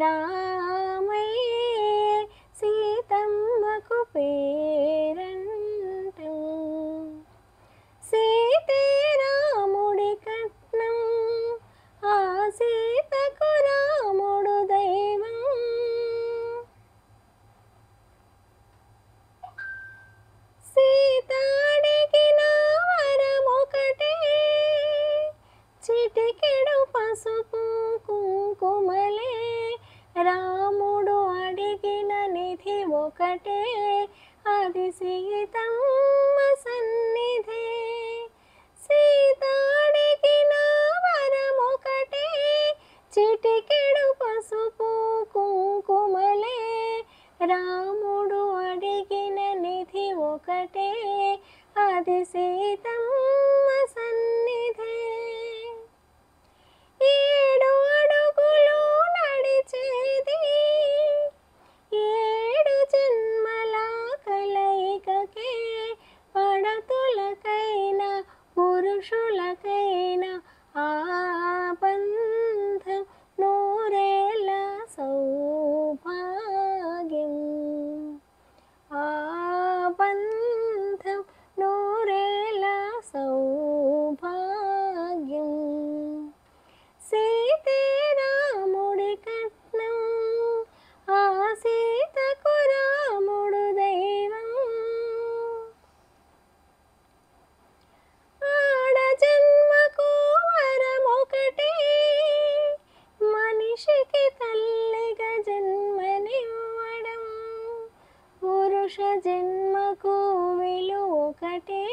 రామయ్యే సీతమ్మకు పేరంటం. సీతే రాముడి కట్నం, ఆ సీతకు రాముడు దైవం. సీత అడిగిన వరమొకటే, చిటికెడు పసుపు కుంకుమలే. రాముడు అడిగిన నిధి ఒకటే, అది సీతమ్మ సన్నిధే. సీత అడిగిన వరమొకటే, చిటికెడు పసుపు కుంకుమలే. రాముడు అడిగిన నిధి ఒకటే, అది సీతమ్మ సన్నిధే. 7 అడుగులు నడిచేది, 7 జన్మల కలయికకే. పడతులకైనా పురుషులకైనా ఆ బంధం నూరేళ్ళ సౌభాగ్యం. ఆ బంధం నూరేళ్ళ సౌభాగ్యం. సీతే రాముడి కట్నం, ఆ సీతకు రాముడు దైవం. ఆడ జన్మకు వరమొకటే, మనిషికి తల్లిగా జన్మనివ్వడం. పురుష జన్మకు విలువ ఒకటే,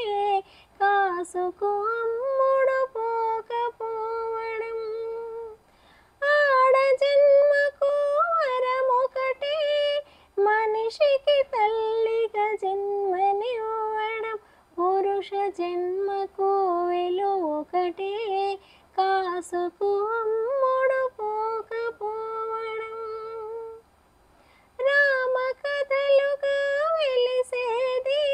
కాసుకు అమ్ముడు పోకపోవడం. ఆడ జన్మకు వరమొకటే, మనిషికి తల్లిగా జన్మనివ్వడం. పురుష జన్మకు విలువ ఒకటే, కాసుకు అమ్ముడు పోకపోవడం. రామ కథలుగా వెలిసేది,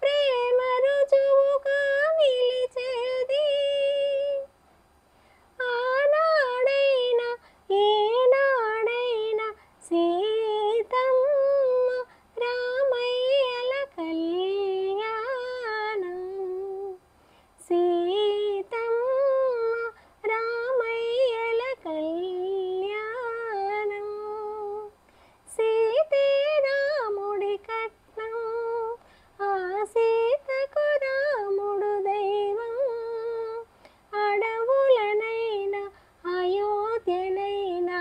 ప్రేమ రుజువుగా నిలిచేది. ఆనాడైనా ఏనాడైనా సీతమ్మ రామయ్యల కళ్యాణం. సీతమ్మ రామయ్యల కళ్యాణం. సీతే రాముడి కట్నం, ఆ సీతకు రాముడు దైవం. అడవులనైనా అయోధ్యనైనా